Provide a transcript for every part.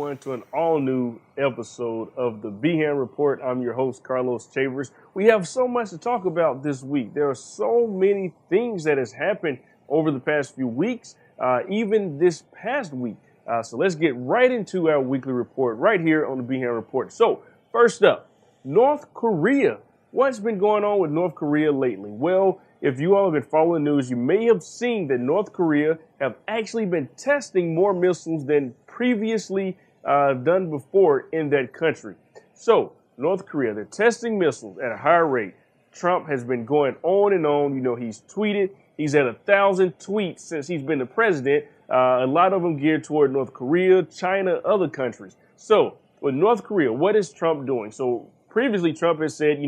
everyone, to an all-new episode of the Behan Report. I'm your host, Carlos Chavers. We have so much to talk about this week. There are so many things that has happened over the past few weeks, even this past week. So let's get right into our weekly report right here on the Behan Report. So first up, North Korea. What's been going on with North Korea lately? Well, if you all have been following the news, you may have seen that North Korea have actually been testing more missiles than previously done before in that country. So, North Korea, they're testing missiles at a higher rate. Trump has been going on and on. You know, he's tweeted. He's had 1,000 tweets since he's been the president. A lot of them geared toward North Korea, China, other countries. So, with North Korea, what is Trump doing? So, previously, Trump has said,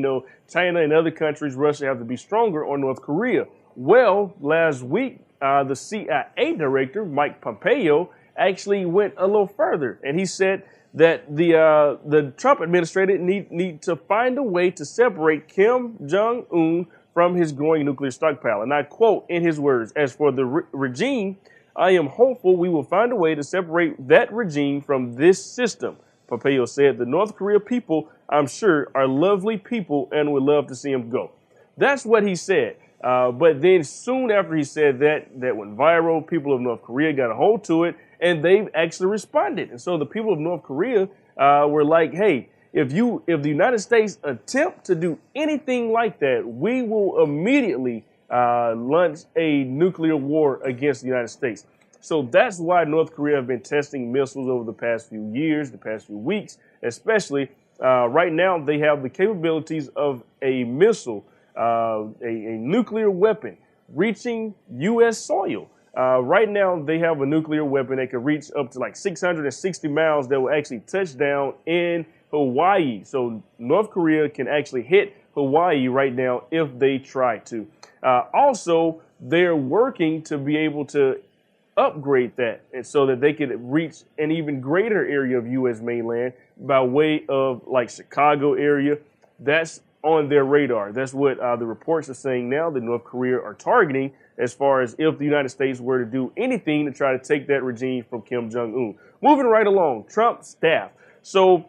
China and other countries, Russia, have to be stronger on North Korea. Well, last week, the CIA director, Mike Pompeo, actually went a little further, and he said that the Trump administration need to find a way to separate Kim Jong-un from his growing nuclear stockpile. And I quote in his words, "As for the regime, I am hopeful we will find a way to separate that regime from this system." Pompeo said, "The North Korea people, I'm sure, are lovely people and would love to see him go." That's what he said. But then soon after he said that went viral. People of North Korea got a hold to it, and they've actually responded. And so the people of North Korea were like, hey, if the United States attempt to do anything like that, we will immediately launch a nuclear war against the United States. So that's why North Korea have been testing missiles over the past few years, the past few weeks, especially. Right now, they have the capabilities of a missile, a nuclear weapon reaching U.S. soil. Right now, they have a nuclear weapon that can reach up to like 660 miles that will actually touch down in Hawaii. So North Korea can actually hit Hawaii right now if they try to. Also, they're working to be able to upgrade that, and so that they could reach an even greater area of U.S. mainland by way of like Chicago area. That's on their radar. That's what the reports are saying now that North Korea are targeting as far as if the United States were to do anything to try to take that regime from Kim Jong-un. Moving right along, Trump's staff. So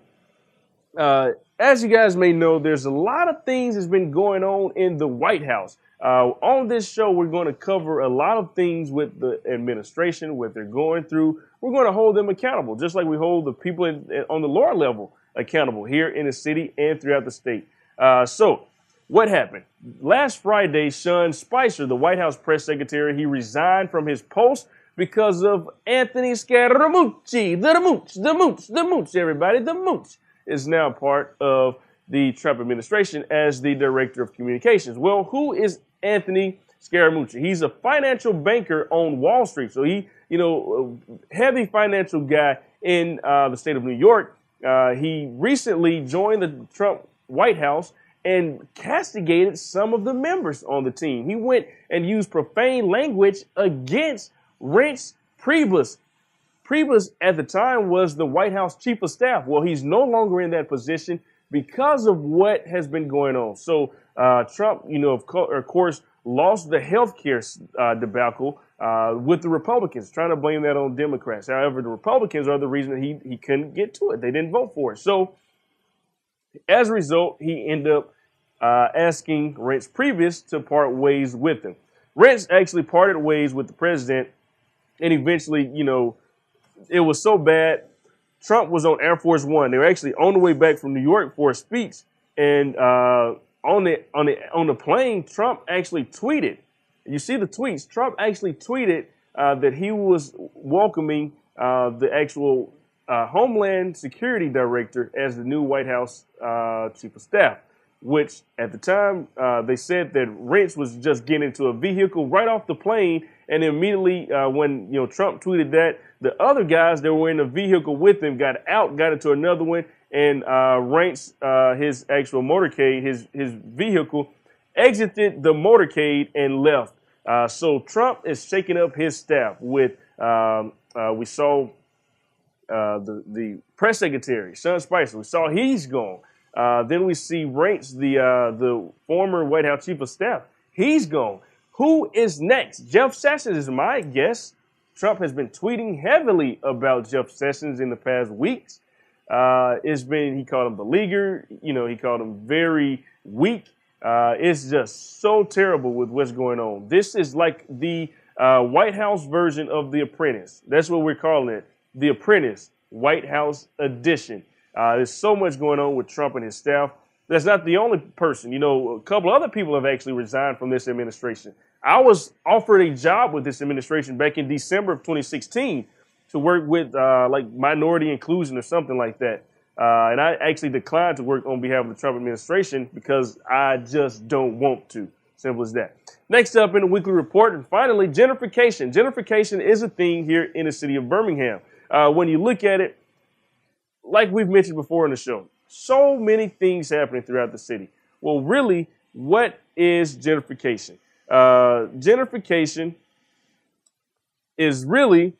as you guys may know, there's a lot of things that's been going on in the White House. On this show, we're going to cover a lot of things with the administration, what they're going through. We're going to hold them accountable, just like we hold the people on the lower level accountable here in the city and throughout the state. So what happened? Last Friday, Sean Spicer, the White House press secretary, he resigned from his post because of Anthony Scaramucci. The Mooch, everybody. The Mooch is now part of the Trump administration as the director of communications. Well, who is Anthony Scaramucci? He's a financial banker on Wall Street. So he, heavy financial guy in the state of New York. He recently joined the Trump White House and castigated some of the members on the team. He went and used profane language against Reince Priebus. Priebus at the time was the White House chief of staff. Well, he's no longer in that position because of what has been going on. So Trump, of course, lost the healthcare debacle with the Republicans, trying to blame that on Democrats. However, the Republicans are the reason that he couldn't get to it. They didn't vote for it. So as a result, he ended up asking Reince Priebus to part ways with him. Reince actually parted ways with the president, and eventually, it was so bad. Trump was on Air Force One. They were actually on the way back from New York for a speech, and on the plane, Trump actually tweeted. You see the tweets. Trump actually tweeted that he was welcoming the actual Homeland Security Director as the new White House chief of staff, which at the time they said that Reince was just getting into a vehicle right off the plane, and immediately when Trump tweeted that, the other guys that were in the vehicle with him got out, got into another one, and Reince, his actual motorcade, his vehicle, exited the motorcade and left. So Trump is shaking up his staff with, we saw the press secretary, Sean Spicer. We saw he's gone. Then we see Reince, the former White House chief of staff. He's gone. Who is next? Jeff Sessions is my guess. Trump has been tweeting heavily about Jeff Sessions in the past weeks. He called him beleaguered, he called him very weak. It's just so terrible with what's going on. This is like the White House version of The Apprentice. That's what we're calling it. The Apprentice, White House edition. There's so much going on with Trump and his staff. That's not the only person. A couple other people have actually resigned from this administration. I was offered a job with this administration back in December of 2016 to work with like minority inclusion or something like that. And I actually declined to work on behalf of the Trump administration because I just don't want to. Simple as that. Next up in the weekly report, and finally, gentrification. Gentrification is a thing here in the city of Birmingham. When you look at it, like we've mentioned before in the show, so many things happening throughout the city. Well, really, what is gentrification? Gentrification is really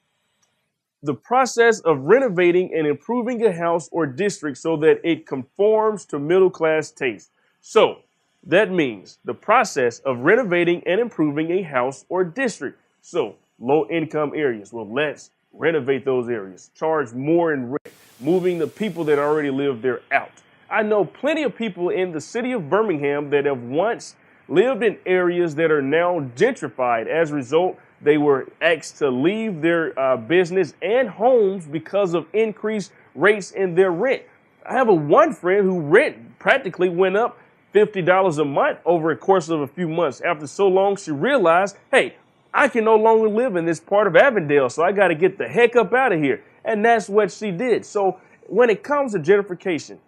the process of renovating and improving a house or district so that it conforms to middle-class taste. So that means the process of renovating and improving a house or district. So low-income areas, well, let's renovate those areas, charge more in rent, moving the people that already live there out. I know plenty of people in the city of Birmingham that have once lived in areas that are now gentrified. As a result, they were asked to leave their business and homes because of increased rates in their rent. I have one friend who rent practically went up $50 a month over a course of a few months. After so long, she realized, hey, I can no longer live in this part of Avondale, so I got to get the heck up out of here. And that's what she did. So when it comes to gentrification,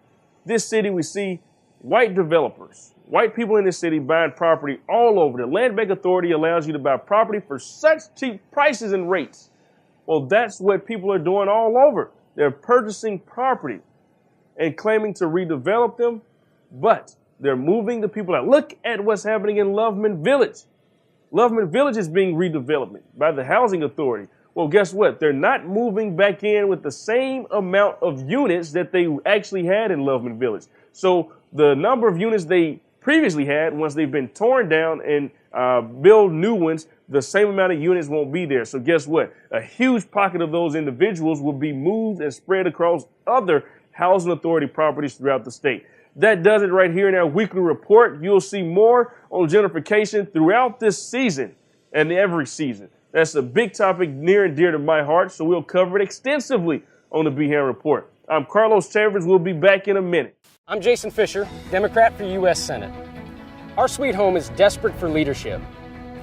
this city, we see white developers, white people in this city buying property all over. The Land Bank Authority allows you to buy property for such cheap prices and rates. Well, that's what people are doing all over. They're purchasing property and claiming to redevelop them, but they're moving the people out. Look at what's happening in Loveman Village. Loveman Village is being redeveloped by the Housing Authority. Well, guess what? They're not moving back in with the same amount of units that they actually had in Loveman Village. So the number of units they previously had, once they've been torn down and build new ones, the same amount of units won't be there. So guess what? A huge pocket of those individuals will be moved and spread across other Housing Authority properties throughout the state. That does it right here in our weekly report. You'll see more on gentrification throughout this season and every season. That's a big topic near and dear to my heart, so we'll cover it extensively on the Behan Report. I'm Carlos Chavez. We'll be back in a minute. I'm Jason Fisher, Democrat for U.S. Senate. Our sweet home is desperate for leadership,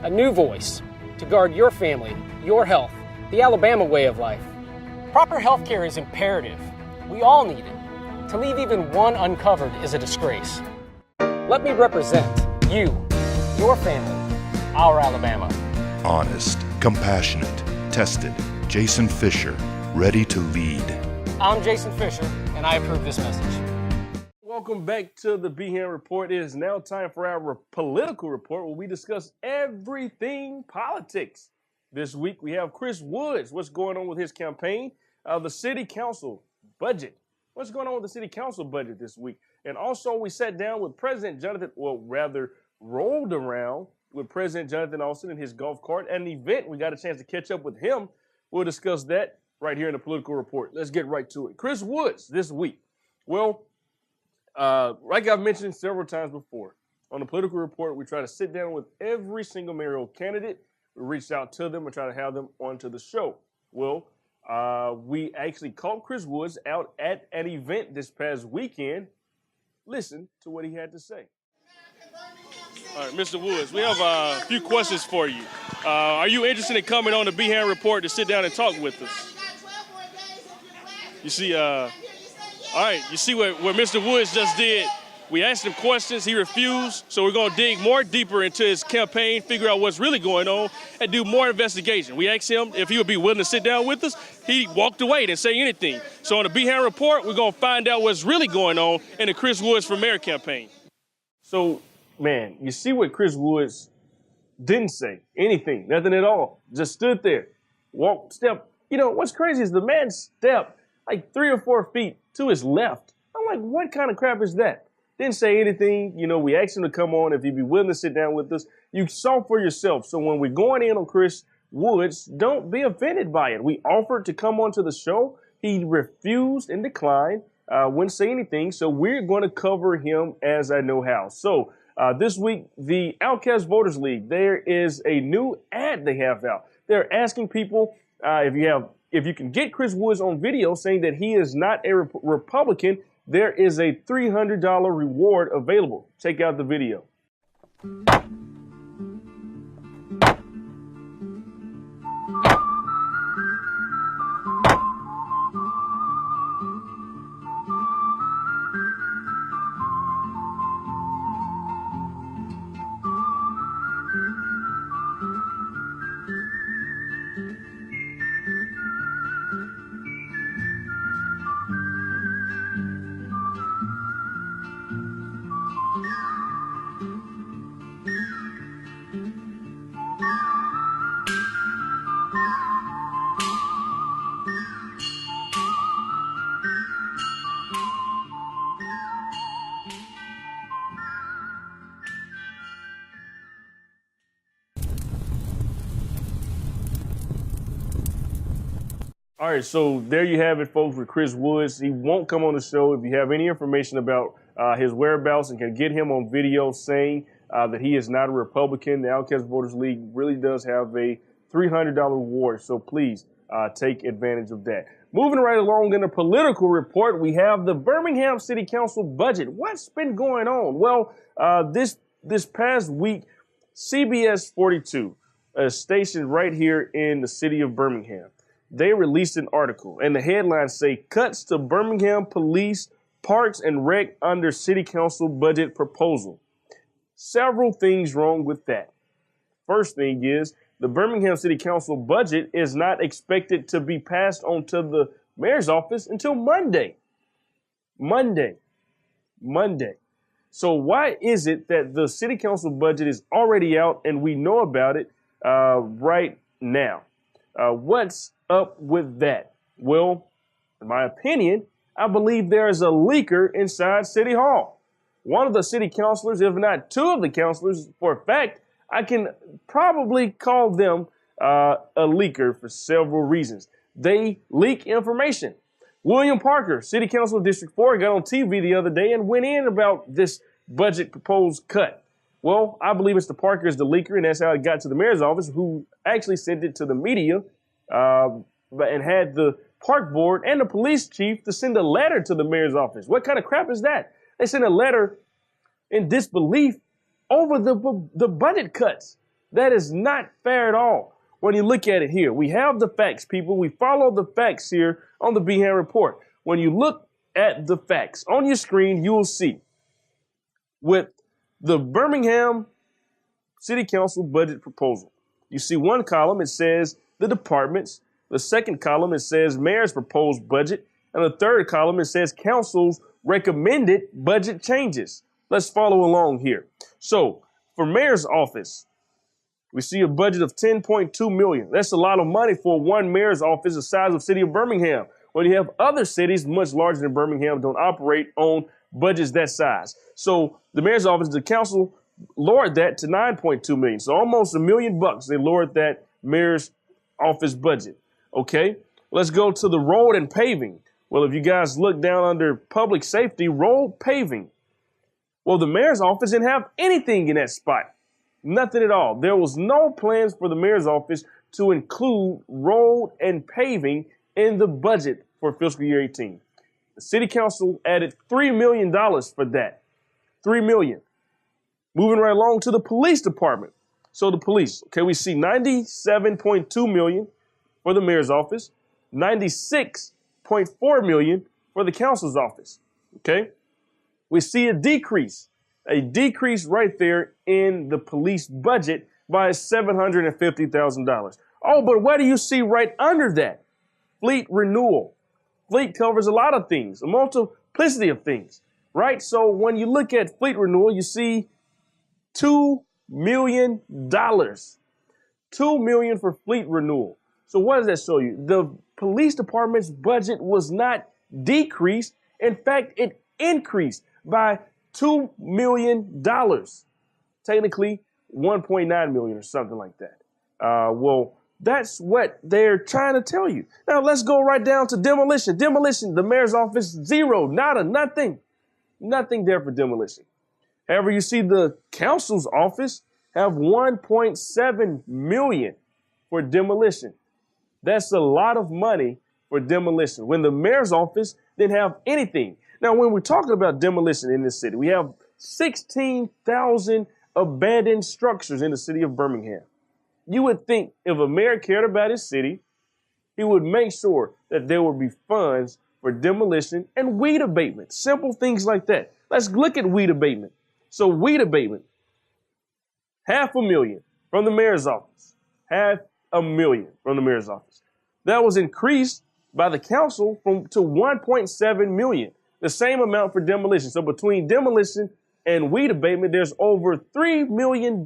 a new voice to guard your family, your health, the Alabama way of life. Proper health care is imperative. We all need it. To leave even one uncovered is a disgrace. Let me represent you, your family, our Alabama. Honest, compassionate, tested. Jason Fisher, ready to lead. I'm Jason Fisher, and I approve this message. Welcome back to the Behan Report. It is now time for our political report where we discuss everything politics. This week we have Chris Woods. What's going on with his campaign? The city council budget. What's going on with the city council budget this week? And also we sat down with President Jonathan, rolled around with President Jonathan Austin in his golf cart at an event. We got a chance to catch up with him. We'll discuss that right here in the political report. Let's get right to it. Chris Woods this week. Well, like I've mentioned several times before, on the political report, we try to sit down with every single mayoral candidate. We reached out to them and try to have them onto the show. Well, we actually caught Chris Woods out at an event this past weekend. Listen to what he had to say. All right, Mr. Woods, we have a few questions for you. Are you interested in coming on the Behan Report to sit down and talk with us? You see, all right, you see what Mr. Woods just did? We asked him questions, he refused, so we're gonna dig more deeper into his campaign, figure out what's really going on, and do more investigation. We asked him if he would be willing to sit down with us. He walked away, didn't say anything. So on the Behan Report, we're gonna find out what's really going on in the Chris Woods for Mayor campaign. So, man, you see what Chris Woods didn't say? Anything, nothing at all. Just stood there, walked, stepped. You know, what's crazy is the man stepped like 3 or 4 feet to his left. I'm like, what kind of crap is that? Didn't say anything. You know, we asked him to come on if he'd be willing to sit down with us. You saw for yourself. So when we're going in on Chris, Woods, don't be offended by it. We offered to come onto the show. He refused and declined, wouldn't say anything. So we're going to cover him as I know how. So this week, the Outcast Voters League, there is a new ad they have out. They're asking people if you can get Chris Woods on video saying that he is not a Republican, there is a $300 reward available. Check out the video. All right, so there you have it, folks, with Chris Woods. He won't come on the show. If you have any information about his whereabouts and can get him on video saying that he is not a Republican, the Outcast Voters League really does have a $300 reward. So please take advantage of that. Moving right along in the political report, we have the Birmingham City Council budget. What's been going on? Well, this past week, CBS 42, a station right here in the city of Birmingham, they released an article, and the headlines say, cuts to Birmingham Police, Parks and Rec under City Council budget proposal. Several things wrong with that. First thing is, the Birmingham City Council budget is not expected to be passed on to the mayor's office until Monday. Monday. So why is it that the City Council budget is already out and we know about it right now? What's up with that? Well, in my opinion, I believe there is a leaker inside City Hall. One of the city councilors, if not two of the councilors, for a fact, I can probably call them a leaker for several reasons. They leak information. William Parker, City Council of District 4, got on TV the other day and went in about this budget proposed cut. Well, I believe Mr. Parker is the leaker, and that's how it got to the mayor's office, who actually sent it to the media and had the park board and the police chief to send a letter to the mayor's office. What kind of crap is that? They sent a letter in disbelief over the budget cuts. That is not fair at all. When you look at it here, we have the facts, people. We follow the facts here on the Behan Report. When you look at the facts on your screen, you will see with the Birmingham City Council budget proposal, you see one column, it says the departments. The second column, it says mayor's proposed budget. And the third column, it says council's recommended budget changes. Let's follow along here. So for mayor's office, we see a budget of $10.2 million. That's a lot of money for one mayor's office the size of city of Birmingham. When you have other cities much larger than Birmingham don't operate on budgets that size. So the mayor's office, the council lowered that to $9.2 million. So almost $1 million bucks. They lowered that mayor's office budget. Okay, let's go to the road and paving. Well, if you guys look down under public safety, road paving. Well, the mayor's office didn't have anything in that spot. Nothing at all. There was no plans for the mayor's office to include road and paving in the budget for fiscal year 18. The city council added $3 million for that. $3 million. Moving right along to the police department. So the police, okay, we see $97.2 million for the mayor's office, $96.4 million for the council's office. Okay, we see a decrease right there in the police budget by $750,000. Oh, but what do you see right under that? Fleet renewal. Fleet covers a lot of things, a multiplicity of things, right? So when you look at fleet renewal, you see $2 million. $2 million for fleet renewal. So what does that show you? The police department's budget was not decreased. In fact, it increased by $2 million. Technically, $1.9 million or something like that. Well, That's what they're trying to tell you. Now let's go right down to demolition. Demolition, the mayor's office, zero, nada, nothing. Nothing there for demolition. However, you see the council's office have $1.7 million for demolition. That's a lot of money for demolition. When the mayor's office didn't have anything. Now, when we're talking about demolition in this city, we have 16,000 abandoned structures in the city of Birmingham. You would think if a mayor cared about his city, he would make sure that there would be funds for demolition and weed abatement. Simple things like that. Let's look at weed abatement. So weed abatement, $500,000 from the mayor's office. $500,000 from the mayor's office. That was increased by the council to $1.7 million. The same amount for demolition. So between demolition and weed abatement, there's over $3 million.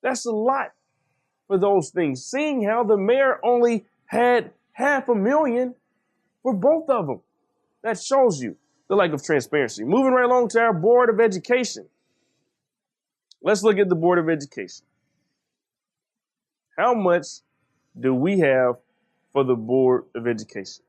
That's a lot for those things. Seeing how the mayor only had $500,000 for both of them. That shows you the lack of transparency. Moving right along to our Board of Education. Let's look at the Board of Education. How much do we have for the Board of Education?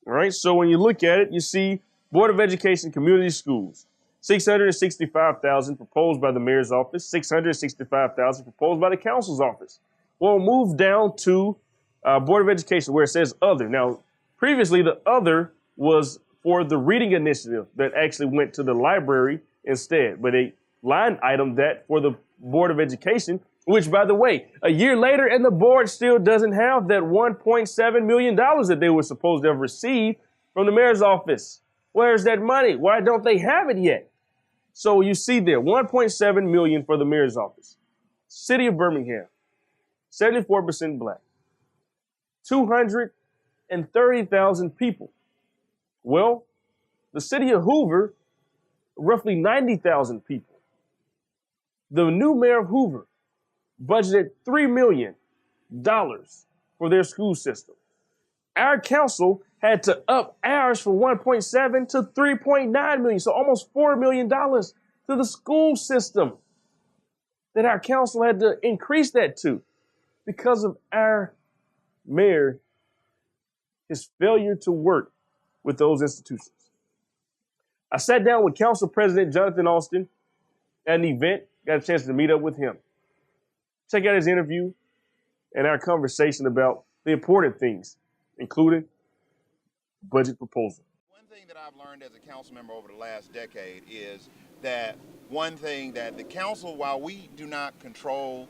All right, so when you look at it, you see Board of Education Community Schools, $665,000 proposed by the mayor's office, $665,000 proposed by the council's office. We'll move down to Board of Education where it says other. Now, previously the other was for the reading initiative that actually went to the library instead, but they line item that for the Board of Education, which, by the way, a year later, and the board still doesn't have that $1.7 million that they were supposed to have received from the mayor's office. Where's that money? Why don't they have it yet? So you see there, $1.7 million for the mayor's office. City of Birmingham, 74% black, 230,000 people. Well, the city of Hoover, roughly 90,000 people. The new mayor of Hoover budgeted $3 million for their school system. Our council had to up ours from 1.7 to 3.9 million, so almost $4 million to the school system that our council had to increase that to because of our mayor, his failure to work with those institutions. I sat down with Council President Jonathan Austin at an event, got a chance to meet up with him. Check out his interview and our conversation about the important things, including budget proposal. One thing that I've learned as a council member over the last decade is that one thing that the council, while we do not control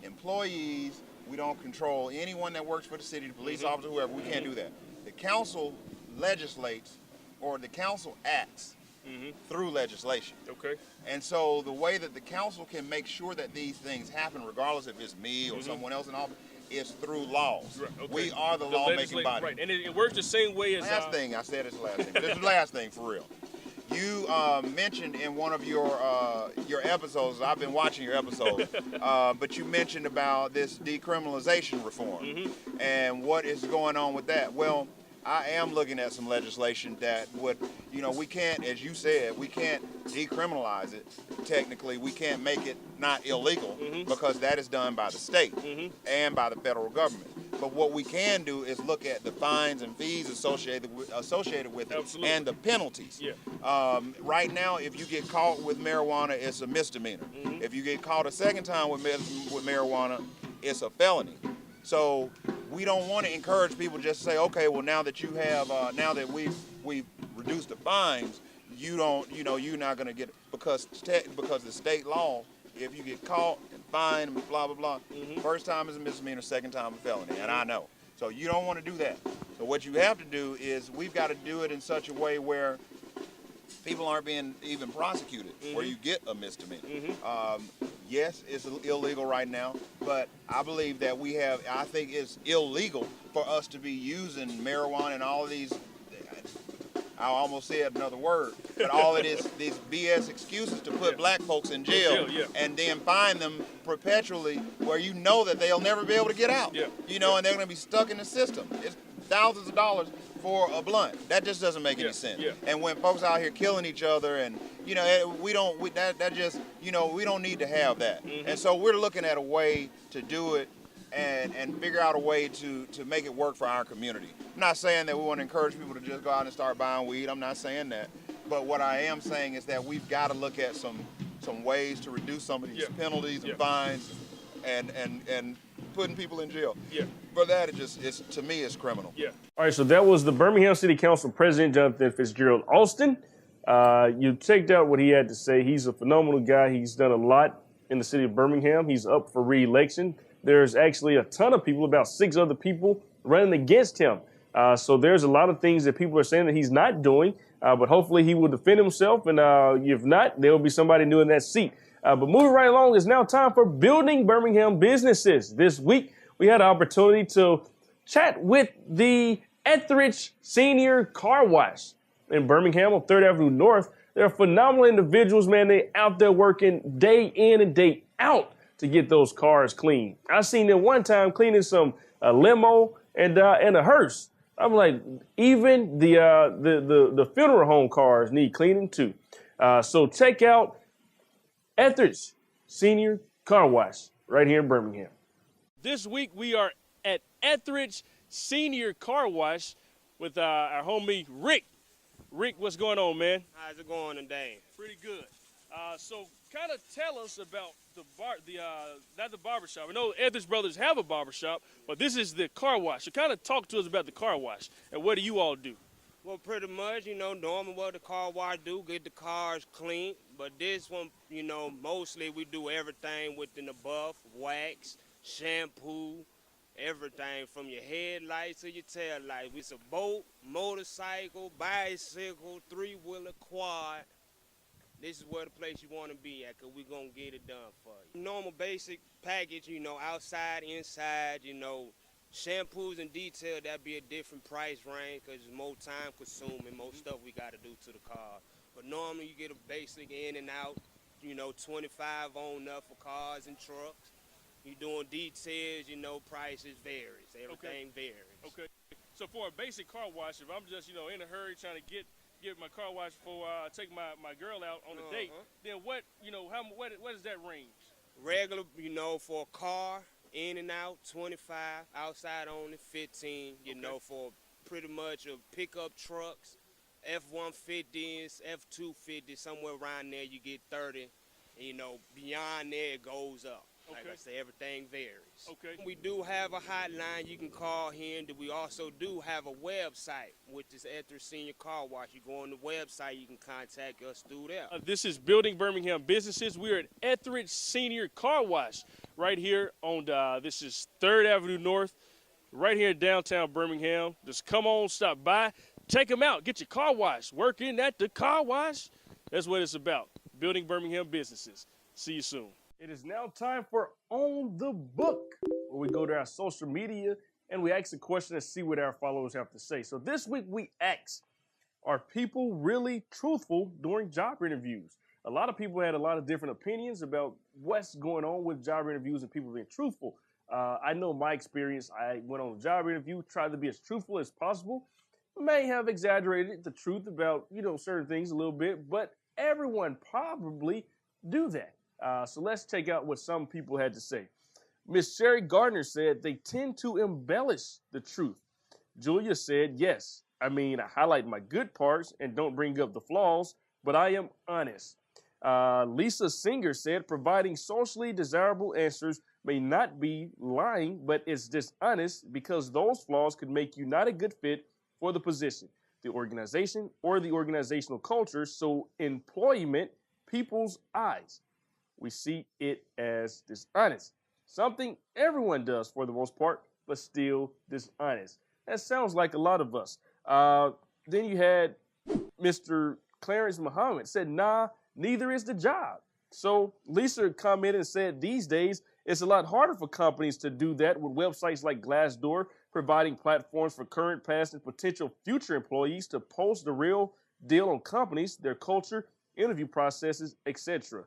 employees, we don't control anyone that works for the city, the police officer, whoever, we can't do that. The council legislates, or the council acts through legislation. Okay. And so the way that the council can make sure that these things happen, regardless if it's me or someone else in office, is through laws. Right, okay. We are the lawmaking body. Right, and it works the same way as... Last thing, I said it's the last thing. This is the last thing, for real. You mentioned in one of your episodes, I've been watching your episodes, but you mentioned about this decriminalization reform and what is going on with that. Well, I am looking at some legislation that would, we can't, as you said, we can't decriminalize it. Technically, we can't make it not illegal because that is done by the state and by the federal government. But what we can do is look at the fines and fees associated with it. Absolutely. And the penalties. Yeah. Right now, if you get caught with marijuana, it's a misdemeanor. If you get caught a second time with marijuana, it's a felony. So we don't want to encourage people just to say, okay, well, now that you have, now that we've reduced the fines, you're not going to get it because the state law, if you get caught and fined and blah, blah, blah, first time is a misdemeanor, second time a felony, and I know. So you don't want to do that. So what you have to do is we've got to do it in such a way where people aren't being even prosecuted, where you get a misdemeanor. Yes, it's illegal right now, but I believe that I think it's illegal for us to be using marijuana and all of these, I almost said another word, but all it is, these BS excuses to put black folks in jail and then fine them perpetually where you know that they'll never be able to get out. And they're going to be stuck in the system. It's thousands of dollars for a blunt. That just doesn't make any sense. And when folks out here killing each other, and we don't need to have that. And so we're looking at a way to do it and figure out a way to make it work for our community. I'm not saying that we want to encourage people to just go out and start buying weed. I'm not saying that. But what I am saying is that we've got to look at some ways to reduce some of these penalties and fines and putting people in jail. For that, to me, it's criminal. All right, so that was the Birmingham City Council President, Jonathan Fitzgerald Alston. You checked out what he had to say. He's a phenomenal guy. He's done a lot in the city of Birmingham. He's up for re-election. There's actually a ton of people, about 6 other people, running against him. So there's a lot of things that people are saying that he's not doing, but hopefully he will defend himself. And if not, there will be somebody new in that seat. But moving right along, it's now time for Building Birmingham Businesses. This week, we had an opportunity to chat with the Etheridge Senior Car Wash in Birmingham on 3rd Avenue North. They're phenomenal individuals, man. They're out there working day in and day out to get those cars clean. I seen them one time cleaning some limo and a hearse. I'm like, even the funeral home cars need cleaning too. So check out Etheridge Senior Car Wash right here in Birmingham. This week we are at Etheridge Senior Car Wash with our homie Rick. Rick, what's going on, man? How's it going today? Pretty good. So kind of tell us about not the barbershop. I know Etheridge Brothers have a barbershop, but this is the car wash. So kind of talk to us about the car wash and what do you all do? Well, pretty much, normally what the car wash do, get the cars clean. But this one, mostly we do everything within the buff, wax, shampoo, everything from your headlights to your tail lights. It's a boat, motorcycle, bicycle, 3-wheeler, quad. This is where the place you want to be at, because we're going to get it done for you. Normal basic package, outside, inside, shampoos and detail, that'd be a different price range because it's more time consuming, more stuff we got to do to the car. But normally you get a basic in and out, 25 on up for cars and trucks. You doing details, prices varies. Everything varies. Okay. So for a basic car wash, if I'm just, in a hurry trying to get my car wash before I take my girl out on a date, then what is that range? Regular, for a car, in and out, 25, outside only 15, for pretty much a pickup trucks, F-150s, F-250, somewhere around there you get 30, and beyond there it goes up. Like I say, everything varies. Okay. We do have a hotline you can call here, and we also do have a website, which is Etheridge Senior Car Wash. You go on the website, you can contact us through there. This is Building Birmingham Businesses. We're at Etheridge Senior Car Wash right here on this is 3rd Avenue North, right here in downtown Birmingham. Just come on, stop by, check them out, get your car wash. Working at the car wash. That's what it's about. Building Birmingham Businesses. See you soon. It is now time for On the Book, where we go to our social media and we ask a question and see what our followers have to say. So this week we asked, are people really truthful during job interviews? A lot of people had a lot of different opinions about what's going on with job interviews and people being truthful. I know my experience, I went on a job interview, tried to be as truthful as possible. May have exaggerated the truth about, certain things a little bit, but everyone probably do that. So let's check out what some people had to say. Miss Sherry Gardner said they tend to embellish the truth. Julia said, yes, I highlight my good parts and don't bring up the flaws, but I am honest. Lisa Singer said providing socially desirable answers may not be lying, but it's dishonest because those flaws could make you not a good fit for the position, the organization, or the organizational culture. So employment, people's eyes. We see it as dishonest. Something everyone does for the most part, but still dishonest. That sounds like a lot of us. Then you had Mr. Clarence Muhammad said, nah, neither is the job. So Lisa commented and said these days it's a lot harder for companies to do that with websites like Glassdoor providing platforms for current, past, and potential future employees to post the real deal on companies, their culture, interview processes, etc.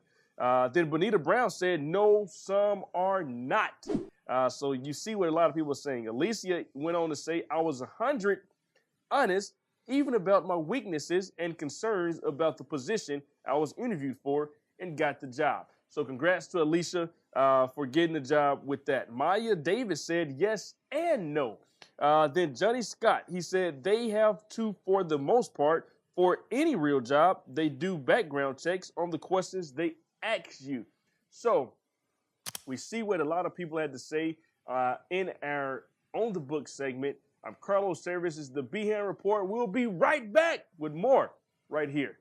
Then Bonita Brown said, no, some are not. So you see what a lot of people are saying. Alicia went on to say, I was 100 honest, even about my weaknesses and concerns about the position I was interviewed for and got the job. So congrats to Alicia for getting the job with that. Maya Davis said yes and no. Then Johnny Scott, he said they have to, for the most part, for any real job, they do background checks on the questions they ask you. So we see what a lot of people had to say in our On the Book segment. I'm Carlos Chavis. This is the Behan Report. We'll be right back with more right here.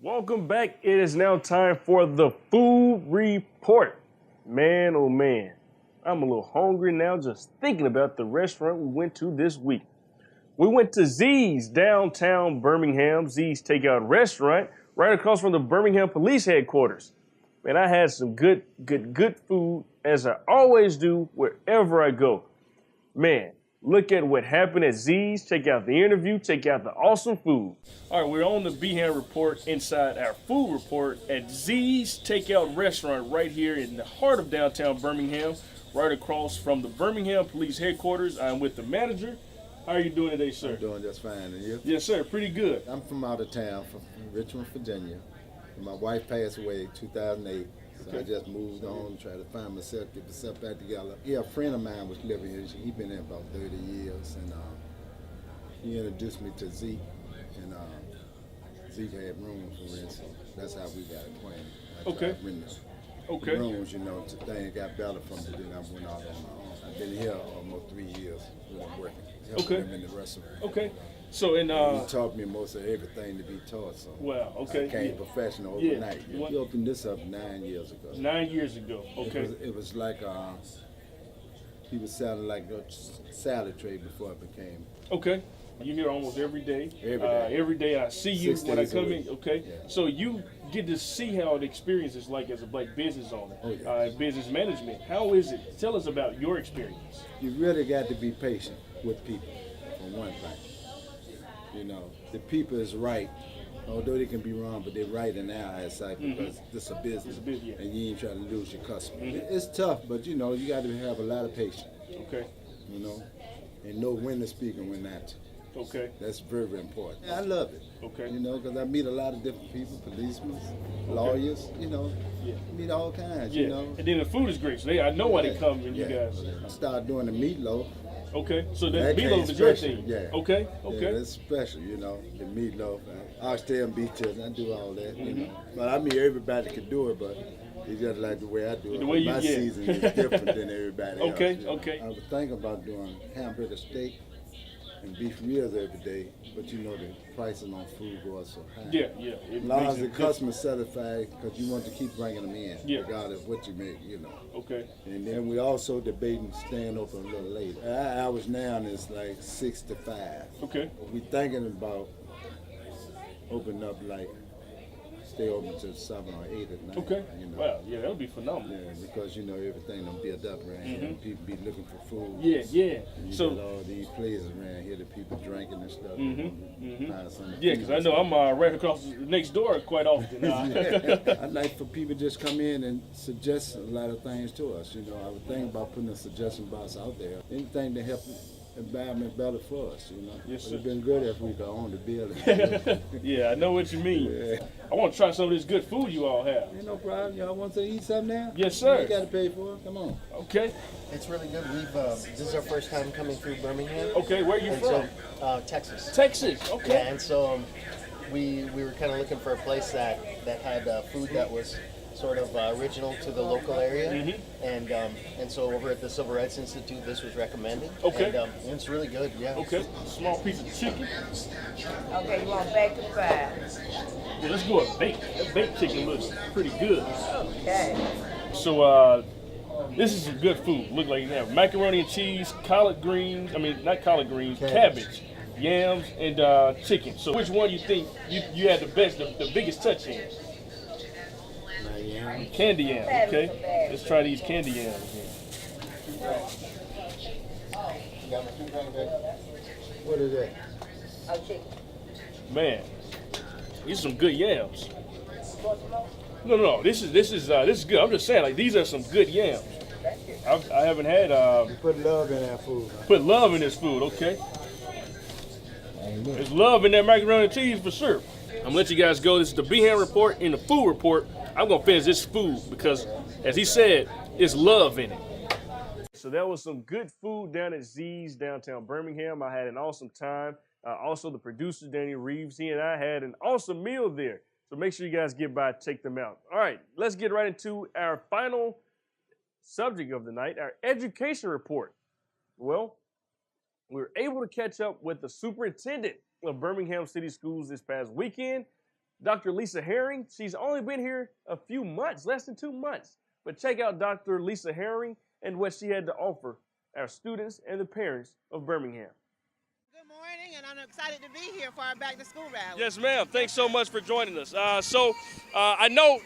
Welcome back. It is now time for the Food Report. Man, oh man, I'm a little hungry now just thinking about the restaurant we went to this week. We went to Z's downtown Birmingham, Z's Takeout Restaurant, right across from the Birmingham Police Headquarters. Man, I had some good food, as I always do wherever I go. Man, look at what happened at Z's. Check out the interview. Check out the awesome food. All right, we're on the Behan Report inside our food report at Z's Takeout Restaurant right here in the heart of downtown Birmingham, right across from the Birmingham Police Headquarters. I'm with the manager. How are you doing today, sir? I'm doing just fine, and you? Yes, sir. Pretty good. I'm from out of town, from Richmond, Virginia. And my wife passed away in 2008, so Okay. I just moved on, tried to find myself, get myself back together. Yeah, a friend of mine was living here. He'd been there about 30 years, and he introduced me to Zeke, and Zeke had rooms for rent, so that's how we got acquainted. Okay. I rented Okay. the rooms, you know, things got better from me, then I went out on my own. I've been here almost 3 years working. helping Okay. them in the restaurant. Okay. So, and He taught me most of everything to be taught. So wow. Okay. I became Yeah. professional Yeah. overnight. What- He opened this up 9 years ago. 9 years ago. Okay. It was like he was selling like a salad tray before it became. Okay. You're here almost every day. Every day. Every day I see you 6 when I days a come week. in. Okay. Yeah. So you get to see how the experience is like as a black business owner, Oh, yeah. business management. How is it? Tell us about your experience. You really got to be patient with people, for one thing. You know, the people is right, although they can be wrong, but they're right in our eyesight because this is a business, It's a business, yeah. and you ain't trying to lose your customer. It's tough, but you know, you got to have a lot of patience, Okay. you know, and know when to speak and when not to. Okay. That's very, very important. I love it. Okay. You know, because I meet a lot of different people, policemen, lawyers, you know, Yeah. meet all kinds, Yeah. you know. And then the food is great. So I know why they Yeah, come and you yeah. guys. I started doing the meatloaf. Okay. So the That meatloaf came is your special, thing. yeah. Okay. Yeah, Okay. that's special, you know, the meatloaf, oxtail and beef tips, I do all that, you Mm-hmm. know. But I mean, everybody can do it, but it's just like the way I do it. The way you My get. season is different than everybody else. Okay, you know. okay. I was thinking about doing hamburger steak and beef ribs every day, but you know, the prices on food go up so high. Yeah. Yeah. It As long makes as the it customer satisfied, because you want to keep bringing them in, Yeah. regardless of what you make, you know. Okay. And then we also debating staying open a little later. Our hours now is like 6 to 5. Okay. We thinking about opening up like stay open till 7 or 8 at night. Okay. You know. Wow. Yeah, that would be phenomenal. Yeah, because you know everything done built up around here. And people be looking for food. Yeah. Yeah. And you So. got all these places around here that people drinking and stuff. Find something to Yeah, eat. because I know I'm right across next door quite often. Yeah. I'd like for people to just come in and suggest a lot of things to us. You know, I would think about putting a suggestion box out there. Anything to help environment better for us, you know. Yes, But sir. it's been good if we could own the building. Yeah, I know what you mean. Yeah. I want to try some of this good food you all have. Ain't no problem. Y'all want to eat something now? Yes, sir. You got to pay for it. Come on. Okay. It's really good. This is our first time coming through Birmingham. Okay, where are you And from? so, Texas. Texas. Yeah, Okay. and so we were kind of looking for a place that had food that was sort of original to the local area, and so over at the Civil Rights Institute, this was recommended. Okay. And it's really good. Yeah. Okay. Small piece of chicken. Okay, you want baked or fried? Yeah, let's go with baked. That baked chicken looks pretty good. Okay. So this is some good food. Look like you have macaroni and cheese, collard greens. I mean, not collard greens, cabbage, yams, and chicken. So which one you think you had the best, the biggest touch in? Candy yams. Okay. Let's try these candy yams here. What is that? Oh, chicken. Man, these are some good yams. No. This is good. I'm just saying, like, these are some good yams. I haven't had Put love in that food. Man. put love in this food. Okay. There's love in that macaroni and cheese for sure. I'm gonna let you guys go. This is the Behan Report and the Food Report. I'm gonna finish this food because, as he said, it's love in it. So that was some good food down at Z's downtown Birmingham. I had an awesome time. Also, the producer, Danny Reeves, he and I had an awesome meal there. So make sure you guys get by and check them out. All right, let's get right into our final subject of the night, our education report. Well, we were able to catch up with the superintendent of Birmingham City Schools this past weekend, Dr. Lisa Herring. She's only been here a few months, less than 2 months. But check out Dr. Lisa Herring and what she had to offer our students and the parents of Birmingham. Good morning, and I'm excited to be here for our back to school rally. Yes, ma'am. Thanks so much for joining us. I know,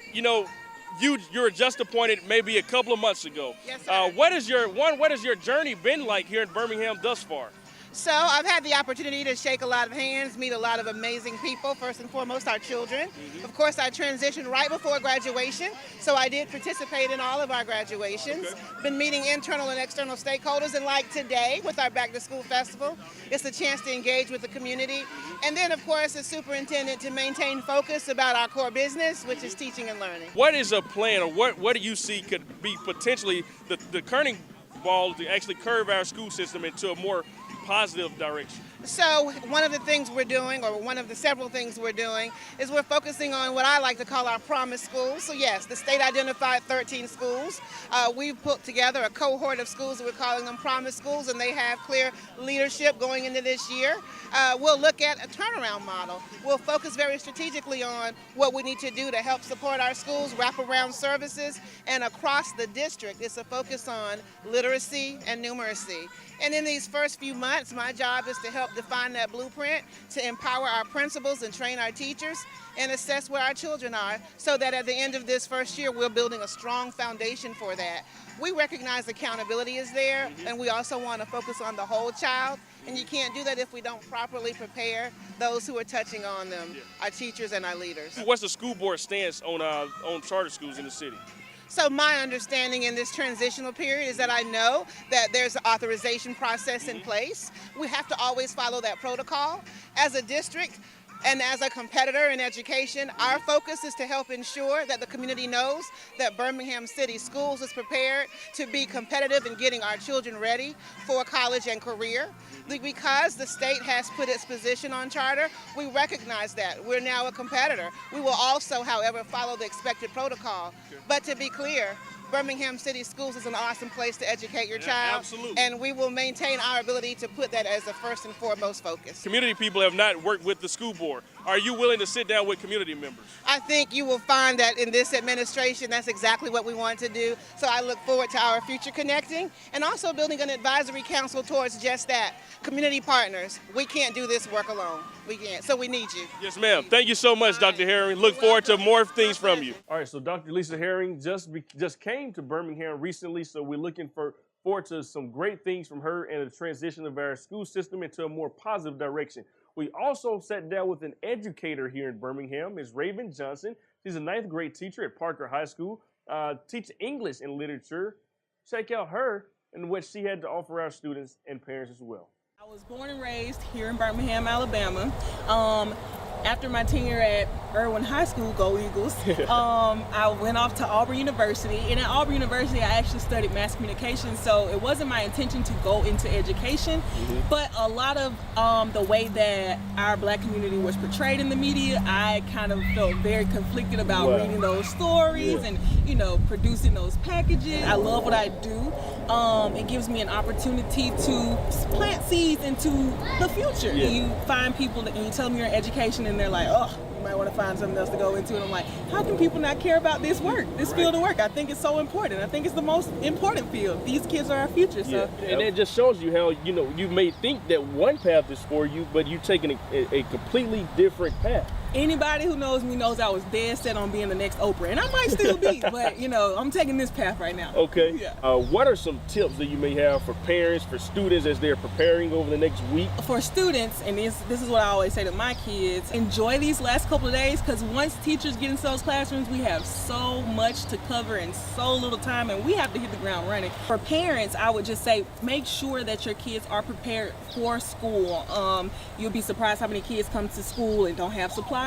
you were just appointed maybe a couple of months ago. Yes, sir. What has your journey been like here in Birmingham thus far? So I've had the opportunity to shake a lot of hands, meet a lot of amazing people, first and foremost our children. Of course, I transitioned right before graduation, so I did participate in all of our graduations. Been meeting internal and external stakeholders, and like today with our Back to School Festival, it's a chance to engage with the community. And then, of course, as superintendent, to maintain focus about our core business, which is teaching and learning. What is a plan, or what do you see could be potentially the curving ball to actually curve our school system into a more positive direction? So one of the things we're doing, or one of the several things we're doing, is we're focusing on what I like to call our promise schools. So yes, the state identified 13 schools. We've put together a cohort of schools that we're calling them promise schools, and they have clear leadership going into this year. We'll look at a turnaround model. We'll focus very strategically on what we need to do to help support our schools, wraparound services, and across the district, it's a focus on literacy and numeracy. And in these first few months, my job is to help define that blueprint, to empower our principals and train our teachers, and assess where our children are, so that at the end of this first year, we're building a strong foundation for that. We recognize accountability is there, and we also want to focus on the whole child, and you can't do that if we don't properly prepare those who are touching on them, our teachers and our leaders. What's the school board stance on charter schools in the city? So my understanding in this transitional period is that I know that there's an authorization process in place. We have to always follow that protocol. As a district and as a competitor in education, our focus is to help ensure that the community knows that Birmingham City Schools is prepared to be competitive in getting our children ready for college and career. Because the state has put its position on charter, we recognize that. We're now a competitor. We will also, however, follow the expected protocol. But to be clear, Birmingham City Schools is an awesome place to educate your child. Absolutely. And we will maintain our ability to put that as the first and foremost focus. Community people have not worked with the school board. Are you willing to sit down with community members? I think you will find that in this administration, that's exactly what we want to do. So I look forward to our future connecting and also building an advisory council towards just that. Community partners, we can't do this work alone. We can't, so we need you. Yes, ma'am. Thank you so much, Dr. Herring. Look forward to more things from you. All right, so Dr. Lisa Herring just came to Birmingham recently, so we're looking forward to some great things from her and the transition of our school system into a more positive direction. We also sat down with an educator here in Birmingham, Ms. Raven Johnson. She's a 9th grade teacher at Parker High School, teaches English and literature. Check out her and what she had to offer our students and parents as well. I was born and raised here in Birmingham, Alabama. After my tenure at Irwin High School, go Eagles, I went off to Auburn University. And at Auburn University, I actually studied mass communication. So it wasn't my intention to go into education, but a lot of the way that our Black community was portrayed in the media, I kind of felt very conflicted about reading those stories and, you know, producing those packages. I love what I do. It gives me an opportunity to plant seeds into the future. You find people and you tell them you're in education and they're like, oh, you might want to find something else to go into. And I'm like, how can people not care about this work, this field of work? I think it's so important. I think it's the most important field. These kids are our future. So. And it just shows you how, you know, you may think that one path is for you, but you're taking a completely different path. Anybody who knows me knows I was dead set on being the next Oprah, and I might still be, but you know, I'm taking this path right now. Okay. What are some tips that you may have for parents, for students as they're preparing over the next week? For students, and this is what I always say to my kids, enjoy these last couple of days, because once teachers get into those classrooms, we have so much to cover in so little time, and we have to hit the ground running. For parents, I would just say, make sure that your kids are prepared for school. You'll be surprised how many kids come to school and don't have supplies,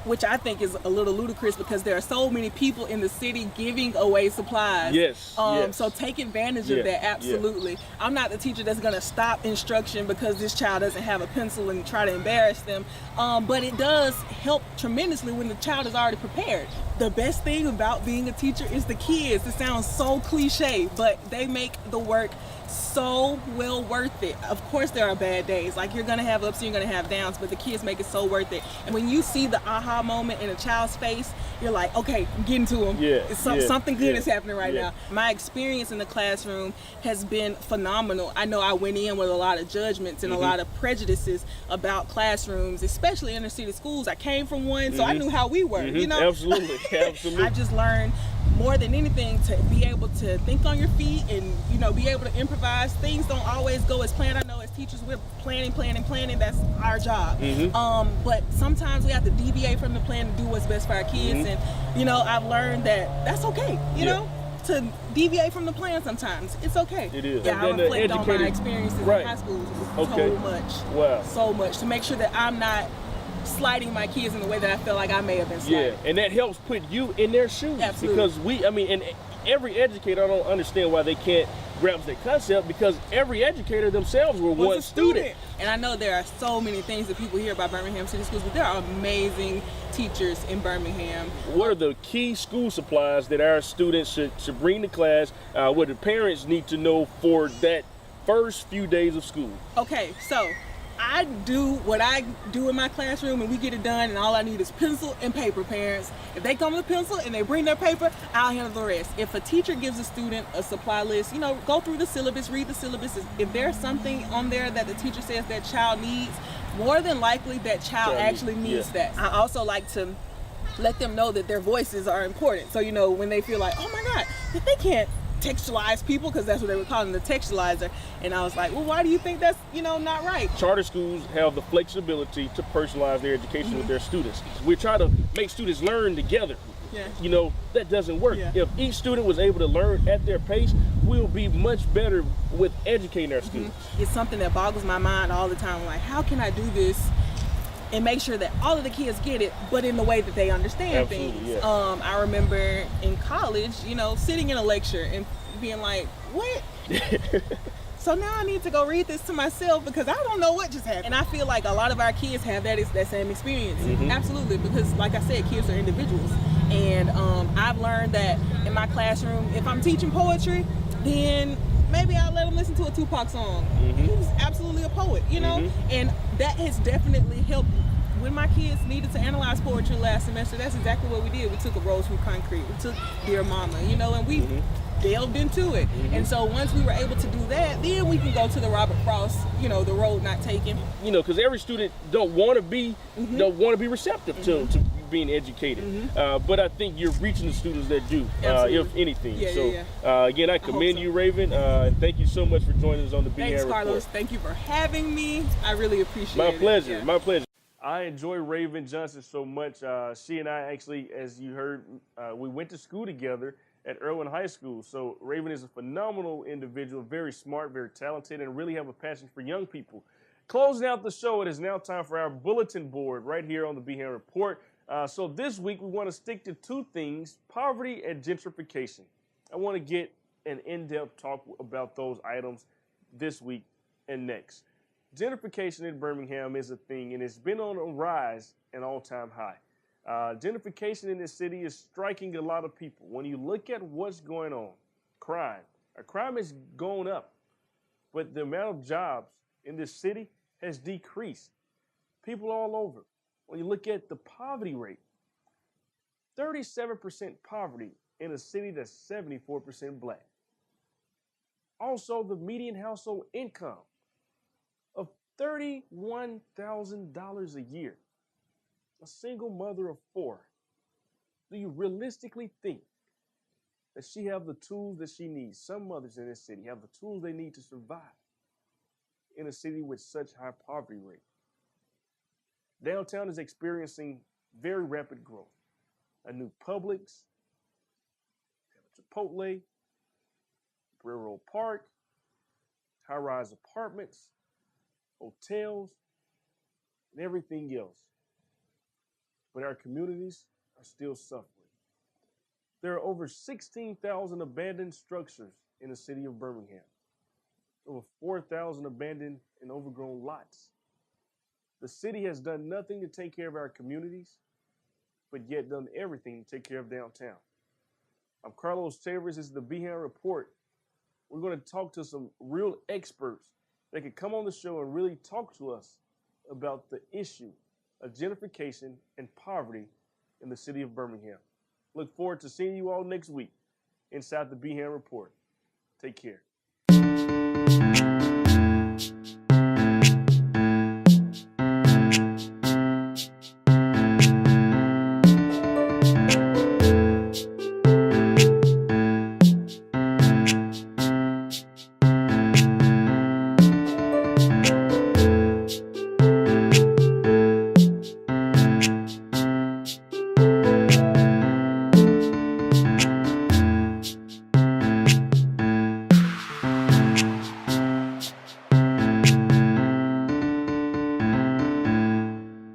which I think is a little ludicrous because there are so many people in the city giving away supplies. So take advantage of that, absolutely. I'm not the teacher that's going to stop instruction because this child doesn't have a pencil and try to embarrass them, but it does help tremendously when the child is already prepared. The best thing about being a teacher is the kids. It sounds so cliche, but they make the work so well worth it. Of course there are bad days, like you're gonna have ups and you're gonna have downs, but the kids make it so worth it. And when you see the aha moment in a child's face, you're like, okay, I'm getting to them. Something good is happening right now. My experience in the classroom has been phenomenal. I know I went in with a lot of judgments and a lot of prejudices about classrooms, especially inner city schools. I came from one, so I knew how we were, you know? Absolutely. I just learned more than anything to be able to think on your feet and, you know, be able to improvise. Things don't always go as planned. I know as teachers we're planning. That's our job. But sometimes we have to deviate from the plan to do what's best for our kids. And, you know, I've learned that that's okay, you know, to deviate from the plan sometimes. It's okay. It is. Yeah, I reflect on my experiences in high school so much to make sure that I'm not sliding my kids in the way that I feel like I may have been sliding. And that helps put you in their shoes. Absolutely. Because and every educator, I don't understand why they can't grasp that concept, because every educator themselves were one student. And I know there are so many things that people hear about Birmingham City Schools, but there are amazing teachers in Birmingham. What are the key school supplies that our students should bring to class, what the parents need to know for that first few days of school? Okay, so I do what I do in my classroom and we get it done, and all I need is pencil and paper, parents. If they come with a pencil and they bring their paper, I'll handle the rest. If a teacher gives a student a supply list, you know, go through the syllabus, read the syllabus. If there's something on there that the teacher says that child needs, more than likely that child actually needs that. I also like to let them know that their voices are important. So, you know, when they feel like, oh my God, if they can't textualize people, because that's what they were calling the textualizer, and I was like, well, why do you think that's, you know, not right? Charter schools have the flexibility to personalize their education with their students. We try to make students learn together. You know, that doesn't work. If each student was able to learn at their pace, we'll be much better with educating our students. It's something that boggles my mind all the time. I'm like, how can I do this and make sure that all of the kids get it, but in the way that they understand things? I remember in college, you know, sitting in a lecture and being like, what? So now I need to go read this to myself because I don't know what just happened. And I feel like a lot of our kids have that same experience. Absolutely, because like I said, kids are individuals. And I've learned that in my classroom, if I'm teaching poetry, then maybe I'll let them listen to a Tupac song. He was absolutely a poet, you know? And that has definitely helped. When my kids needed to analyze poetry last semester, that's exactly what we did. We took A Rose from Concrete, we took Dear Mama, you know, and we delved into it. And so once we were able to do that, then we can go to the Robert Frost, you know, The Road Not Taken. You know, because every student don't want to be receptive to being educated. But I think you're reaching the students that do, if anything. Again, I commend you, Raven. And thank you so much for joining us on the BHAN Report. Thanks, Carlos. Thank you for having me. I really appreciate it. My pleasure. My pleasure. I enjoy Raven Johnson so much. She and I actually, as you heard, we went to school together at Irwin High School. So Raven is a phenomenal individual, very smart, very talented, and really have a passion for young people. Closing out the show, it is now time for our bulletin board right here on the Behan Report. So this week we want to stick to two things: poverty and gentrification. I want to get an in-depth talk about those items this week and next. Gentrification in Birmingham is a thing, and it's been on a rise, an all-time high. Gentrification in this city is striking a lot of people. When you look at what's going on, crime has gone up, but the amount of jobs in this city has decreased. People all over. When you look at the poverty rate, 37% poverty in a city that's 74% black. Also, the median household income of $31,000 a year. A single mother of four. Do you realistically think that she have the tools that she needs? Some mothers in this city have the tools they need to survive in a city with such high poverty rate. Downtown is experiencing very rapid growth. A new Publix, Chipotle, Railroad Park, high-rise apartments, hotels, and everything else. But our communities are still suffering. There are over 16,000 abandoned structures in the city of Birmingham. Over 4,000 abandoned and overgrown lots. The city has done nothing to take care of our communities, but yet done everything to take care of downtown. I'm Carlos Chambers. This is the Behan Report. We're going to talk to some real experts that can come on the show and really talk to us about the issue of gentrification and poverty in the city of Birmingham. Look forward to seeing you all next week inside the Behan Report. Take care.